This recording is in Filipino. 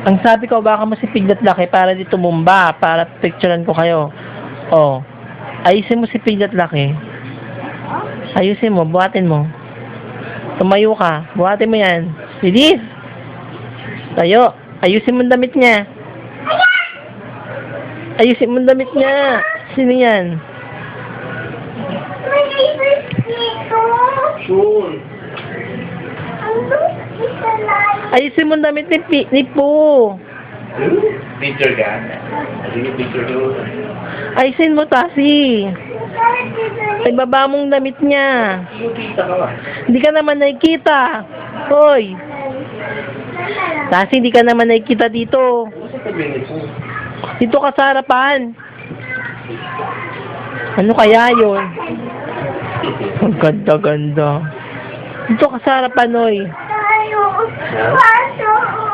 Ang sabi ko, baka mo si Piglet Laki para di tumumba, para picturean ko kayo. Oh, ayusin mo si Piglet Laki. Ayusin mo, buhatin mo. Tumayo ka, buhatin mo yan. Bilis! Tayo, ayusin mo ang damit niya. Ayusin mo ang damit niya. Sino yan? My favorite dito. Sure. Ano? Isa lang. Ayusin mo ang damit ni Po. Picture ka? Sige, picture ko. Ayusin mo, Tasi. Ay, baba mong damit niya. Kita ka ba? Hindi ka naman nakikita. Hoy. Tasi, hindi ka naman nakikita dito. Ano sa tabi nito? Dito ka sa harapan. Ano kaya yun? Ang ganda-ganda. Dito ka sa harapan, oy. Tayo. Pasok.